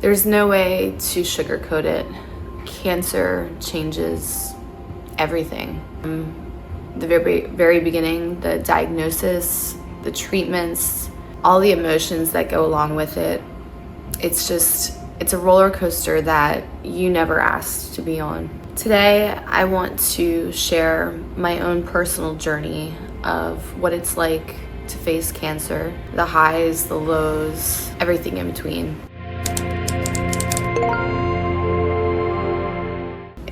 There's no way to sugarcoat it. Cancer changes everything. From the very beginning, the diagnosis, the treatments, all the emotions that go along with it. It's a roller coaster that you never asked to be on. Today, I want to share my own personal journey of what it's like to face cancer, the highs, the lows, everything in between.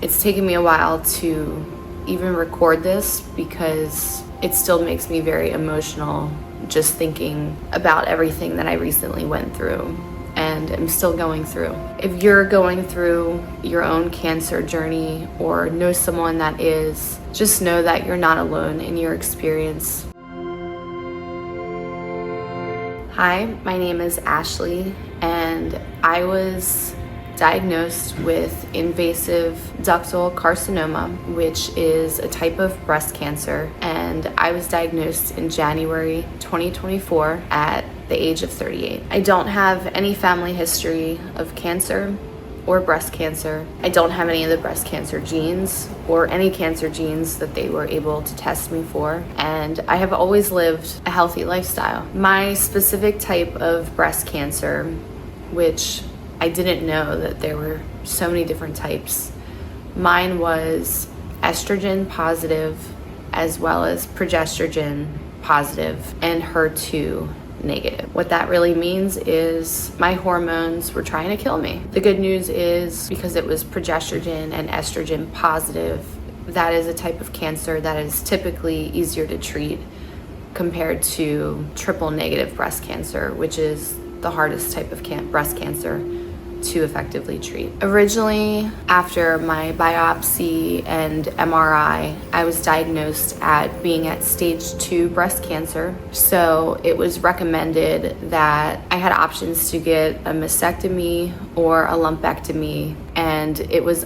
It's taken me a while to even record this because it still makes me very emotional just thinking about everything that I recently went through and am still going through. If you're going through your own cancer journey or know someone that is, just know that you're not alone in your experience. Hi, my name is Ashley, and I was diagnosed with invasive ductal carcinoma, which is a type of breast cancer, and I was diagnosed in January 2024 at the age of 38. I don't have any family history of cancer or breast cancer. I don't have any of the breast cancer genes or any cancer genes that they were able to test me for, and I have always lived a healthy lifestyle. My specific type of breast cancer, which I didn't know that there were so many different types. Mine was estrogen positive as well as progesterone positive and HER2 negative. What that really means is my hormones were trying to kill me. The good news is because it was progesterone and estrogen positive, that is a type of cancer that is typically easier to treat compared to triple negative breast cancer, which is the hardest type of breast cancer to effectively treat. Originally, after my biopsy and MRI, I was diagnosed at being at stage 2 breast cancer. So it was recommended that I had options to get a mastectomy or a lumpectomy, and it was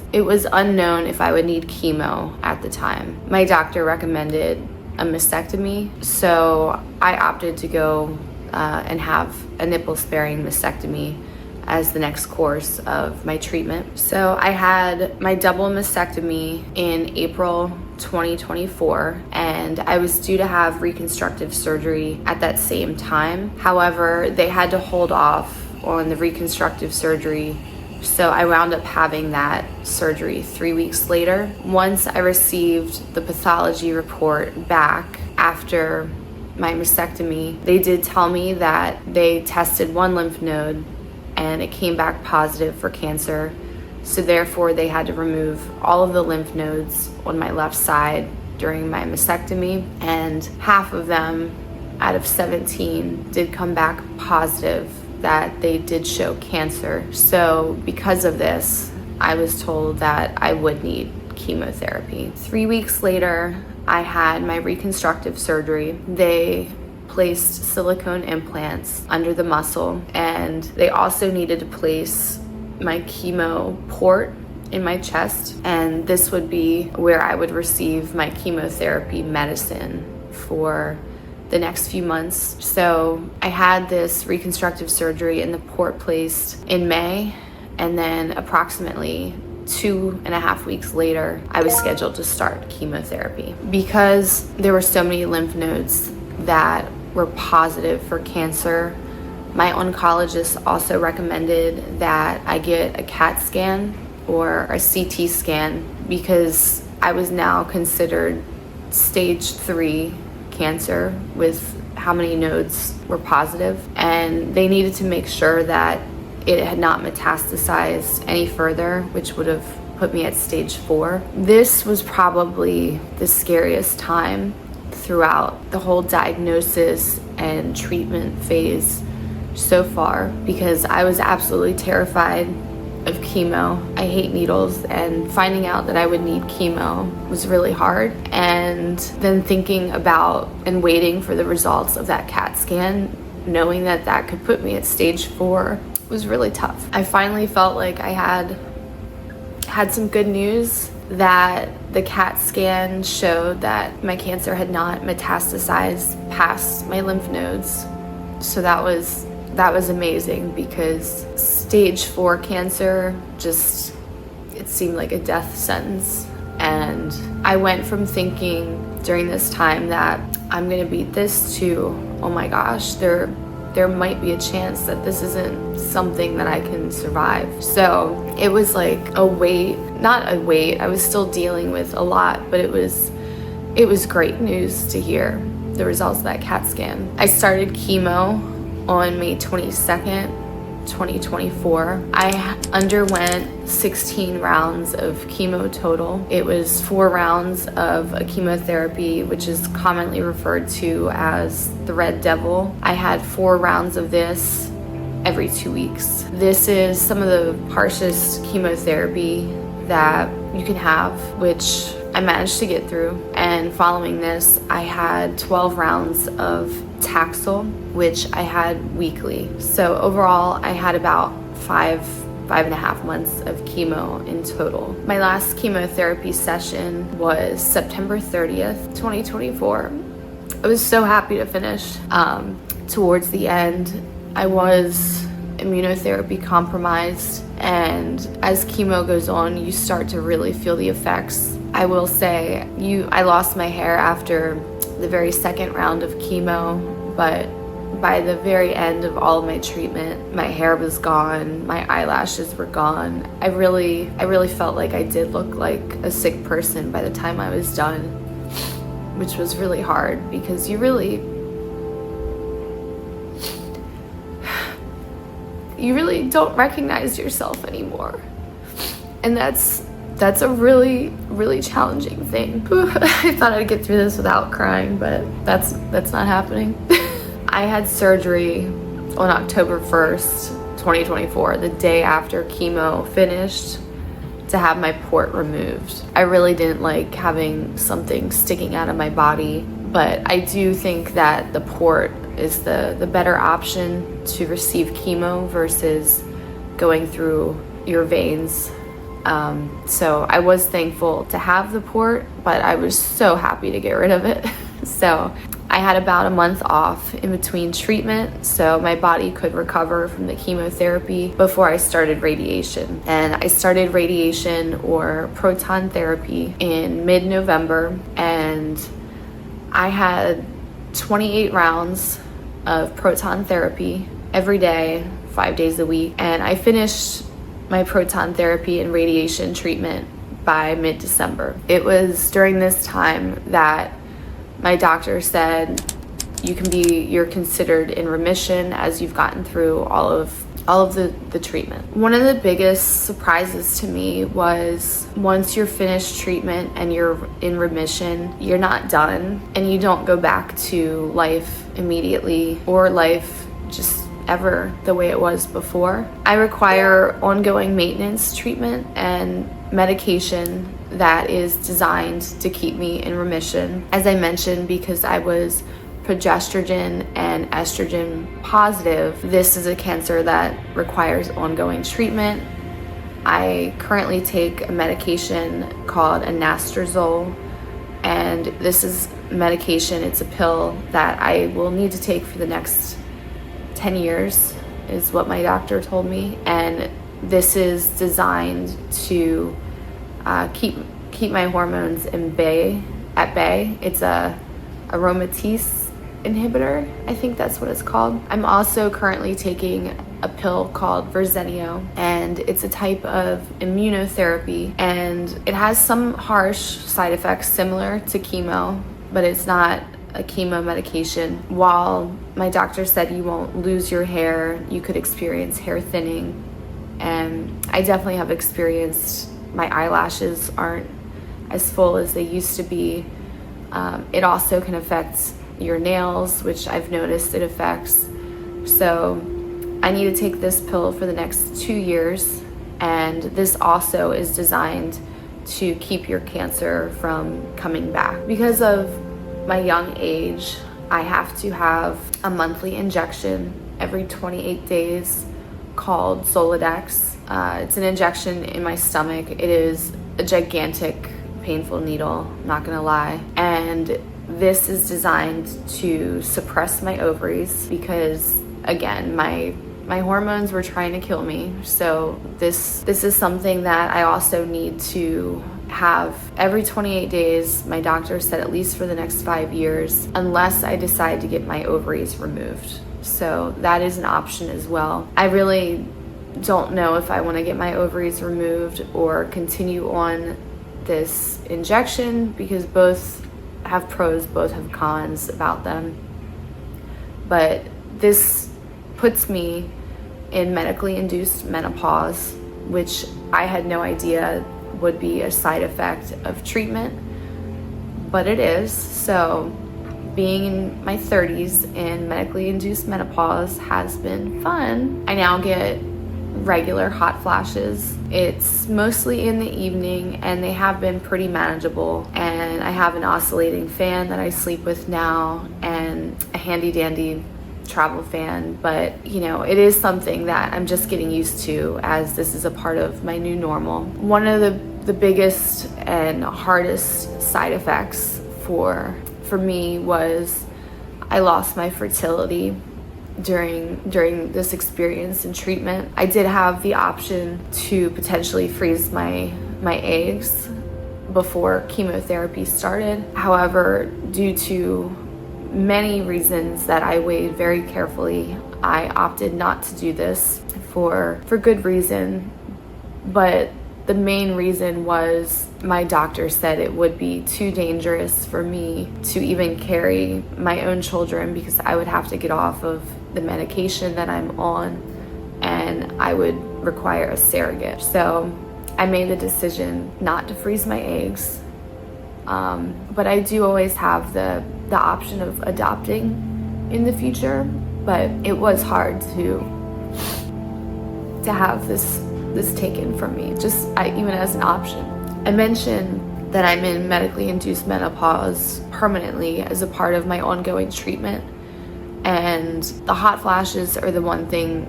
unknown if I would need chemo at the time. My doctor recommended a mastectomy, so I opted to go and have a nipple-sparing mastectomy as the next course of my treatment. So I had my double mastectomy in April 2024, and I was due to have reconstructive surgery at that same time. However, they had to hold off on the reconstructive surgery, so I wound up having that surgery 3 weeks later. Once I received the pathology report back after my mastectomy, they did tell me that they tested one lymph node and it came back positive for cancer. So therefore they had to remove all of the lymph nodes on my left side during my mastectomy, and half of them out of 17 did come back positive, that they did show cancer. So because of this, I was told that I would need chemotherapy. 3 weeks later, I had my reconstructive surgery. They placed silicone implants under the muscle, and they also needed to place my chemo port in my chest, and this would be where I would receive my chemotherapy medicine for the next few months. So I had this reconstructive surgery and the port placed in May, and then approximately 2.5 weeks later, I was scheduled to start chemotherapy. Because there were so many lymph nodes that were positive for cancer, my oncologist also recommended that I get a CAT scan or a CT scan because I was now considered stage 3 cancer with how many nodes were positive, and they needed to make sure that it had not metastasized any further, which would have put me at stage 4. This was probably the scariest time throughout the whole diagnosis and treatment phase so far, because I was absolutely terrified of chemo. I hate needles, and finding out that I would need chemo was really hard. And then thinking about and waiting for the results of that CAT scan, knowing that that could put me at stage 4, was really tough. I finally felt like I had some good news, that the CAT scan showed that my cancer had not metastasized past my lymph nodes. So that was that was amazing because stage 4 cancer just, it seemed like a death sentence. And I went from thinking during this time that I'm gonna beat this to, oh my gosh, there might be a chance that this isn't something that I can survive. So it was like a weight, not a weight, I was still dealing with a lot, but it was great news to hear the results of that CAT scan. I started chemo on May 22nd, 2024. I underwent 16 rounds of chemo total. It was 4 rounds of a chemotherapy, which is commonly referred to as the Red Devil. I had 4 rounds of this every 2 weeks. This is some of the harshest chemotherapy that you can have, which I managed to get through. And following this, I had 12 rounds of Taxol, which I had weekly. So overall, I had about 5.5 months of chemo in total. My last chemotherapy session was September 30th, 2024. I was so happy to finish. Towards the end, I was immunotherapy compromised, and as chemo goes on, you start to really feel the effects. I will say, I lost my hair after the very second round of chemo, but by the very end of all of my treatment, my hair was gone, my eyelashes were gone. I really felt like I did look like a sick person by the time I was done, which was really hard because you really don't recognize yourself anymore. And that's a really, really challenging thing. I thought I'd get through this without crying, but that's not happening. I had surgery on October 1st, 2024, the day after chemo finished, to have my port removed. I really didn't like having something sticking out of my body, but I do think that the port is the better option to receive chemo versus going through your veins. So I was thankful to have the port, but I was so happy to get rid of it. So I had about a month off in between treatment so my body could recover from the chemotherapy before I started radiation. And I started radiation or proton therapy in mid-November, and I had 28 rounds of proton therapy every day, 5 days a week, and I finished my proton therapy and radiation treatment by mid-December. It was during this time that my doctor said you're considered in remission as you've gotten through all of the treatment. One of the biggest surprises to me was once you're finished treatment and you're in remission, you're not done and you don't go back to life immediately or life just ever the way it was before. I require ongoing maintenance treatment and medication that is designed to keep me in remission. As I mentioned, because I was progesterone and estrogen positive, this is a cancer that requires ongoing treatment. I currently take a medication called anastrozole, and this is medication, it's a pill that I will need to take for the next 10 years is what my doctor told me, and this is designed to keep my hormones at bay. It's a aromatase inhibitor, I think that's what it's called. I'm also currently taking a pill called Verzenio, and it's a type of immunotherapy, and it has some harsh side effects similar to chemo, but it's not a chemo medication. While my doctor said you won't lose your hair, you could experience hair thinning, and I definitely have experienced my eyelashes aren't as full as they used to be. It also can affect your nails, which I've noticed it affects. So I need to take this pill for the next 2 years, and this also is designed to keep your cancer from coming back. Because of my young age, I have to have a monthly injection every 28 days called Zoladex. It's an injection in my stomach. It is a gigantic, painful needle, not gonna lie. And this is designed to suppress my ovaries because again, my hormones were trying to kill me. So this is something that I also need to have every 28 days. My doctor said at least for the next 5 years, unless I decide to get my ovaries removed. So that is an option as well. I really don't know if I want to get my ovaries removed or continue on this injection, because both have pros, both have cons about them. But this puts me in medically induced menopause, which I had no idea would be a side effect of treatment, but it is. So being in my 30s in medically induced menopause has been fun. I now get regular hot flashes. It's mostly in the evening and they have been pretty manageable, and I have an oscillating fan that I sleep with now and a handy dandy travel fan, but you know, it is something that I'm just getting used to, as this is a part of my new normal. One of the biggest and hardest side effects for me was I lost my fertility during this experience and treatment. I did have the option to potentially freeze my eggs before chemotherapy started. However, due to many reasons that I weighed very carefully, I opted not to do this for good reason. But the main reason was my doctor said it would be too dangerous for me to even carry my own children, because I would have to get off of the medication that I'm on and I would require a surrogate. So I made the decision not to freeze my eggs. But I do always have the option of adopting in the future, but it was hard to have this taken from me, even as an option. I mentioned that I'm in medically induced menopause permanently as a part of my ongoing treatment, and the hot flashes are the one thing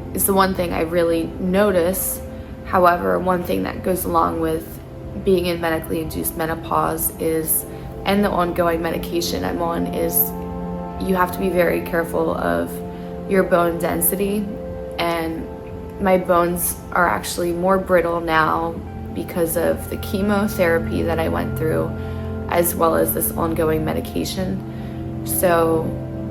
I really notice. However, one thing that goes along with being in medically induced menopause and the ongoing medication I'm on, is you have to be very careful of your bone density, and my bones are actually more brittle now because of the chemotherapy that I went through, as well as this ongoing medication. So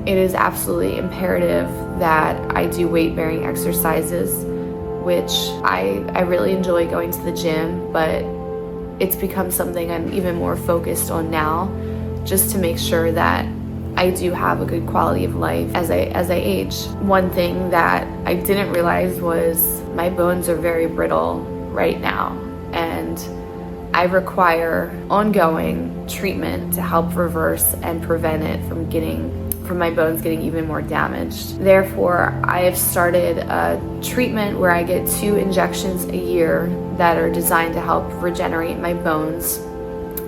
it is absolutely imperative that I do weight-bearing exercises, which I really enjoy going to the gym, but it's become something I'm even more focused on now, just to make sure that I do have a good quality of life as I age. One thing that I didn't realize was my bones are very brittle right now, and I require ongoing treatment to help reverse and prevent it from my bones getting even more damaged. Therefore, I have started a treatment where I get 2 injections a year that are designed to help regenerate my bones,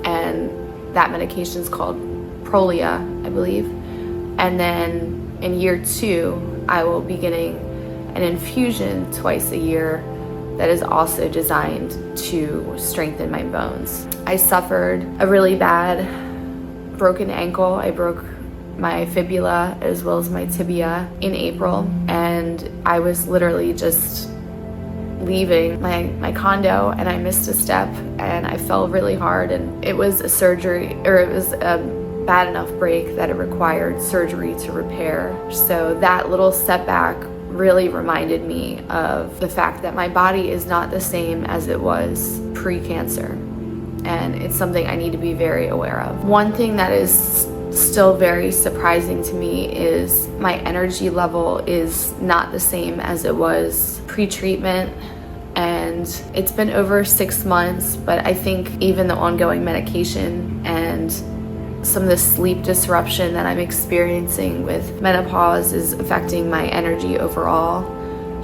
and that medication is called Prolia, I believe. And then in year 2, I will be getting an infusion twice a year that is also designed to strengthen my bones. I suffered a really bad broken ankle. I broke my fibula as well as my tibia in April, and I was literally just leaving my condo and I missed a step and I fell really hard, and it was a surgery, or it was a bad enough break that it required surgery to repair. So that little setback really reminded me of the fact that my body is not the same as it was pre-cancer, and it's something I need to be very aware of. One thing that is still very surprising to me is my energy level is not the same as it was pre-treatment, and it's been over 6 months, but I think even the ongoing medication and some of the sleep disruption that I'm experiencing with menopause is affecting my energy overall.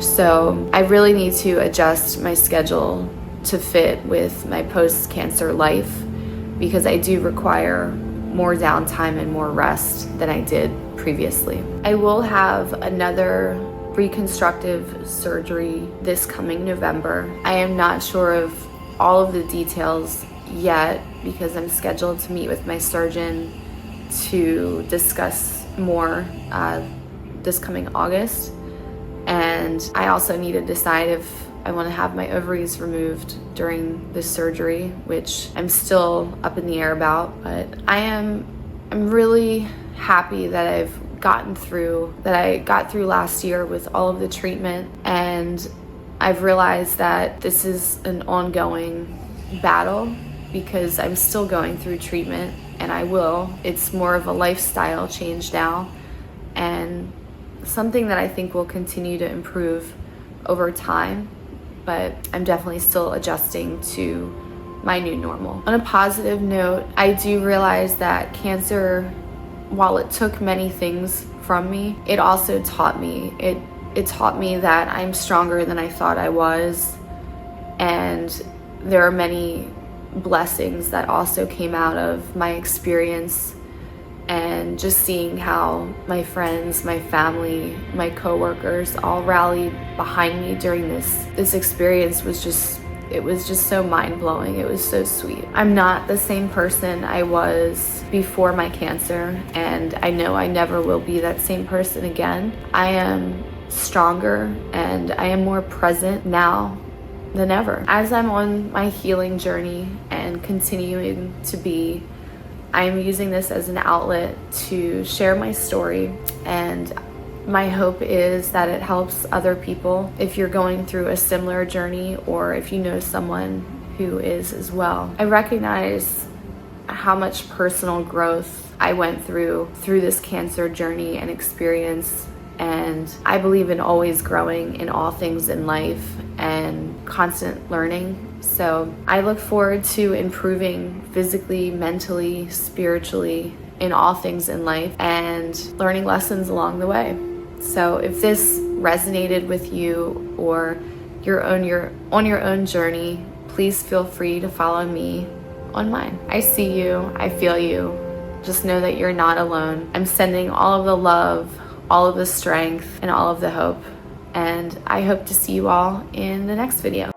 So I really need to adjust my schedule to fit with my post-cancer life, because I do require more downtime and more rest than I did previously. I will have another reconstructive surgery this coming November. I am not sure of all of the details yet, because I'm scheduled to meet with my surgeon to discuss more this coming August. And I also need to decide if I want to have my ovaries removed during this surgery, which I'm still up in the air about. But I'm really happy that I got through last year with all of the treatment, and I've realized that this is an ongoing battle because I'm still going through treatment, and it's more of a lifestyle change now, and something that I think will continue to improve over time, but I'm definitely still adjusting to my new normal. On a positive note, I do realize that cancer, while it took many things from me, it also taught me. It taught me that I'm stronger than I thought I was, and there are many blessings that also came out of my experience, and just seeing how my friends, my family, my coworkers all rallied behind me during this experience was just so mind-blowing. It was so sweet. I'm not the same person I was before my cancer, and I know I never will be that same person again. I am stronger and I am more present now than ever. As I'm on my healing journey and continuing to be, I'm using this as an outlet to share my story, and my hope is that it helps other people if you're going through a similar journey, or if you know someone who is as well. I recognize how much personal growth I went through this cancer journey and experience, and I believe in always growing in all things in life and constant learning. So I look forward to improving physically, mentally, spiritually, in all things in life, and learning lessons along the way. So if this resonated with you, or you're on your own journey, please feel free to follow me on mine. I see you, I feel you. Just know that you're not alone. I'm sending all of the love, all of the strength, and all of the hope. And I hope to see you all in the next video.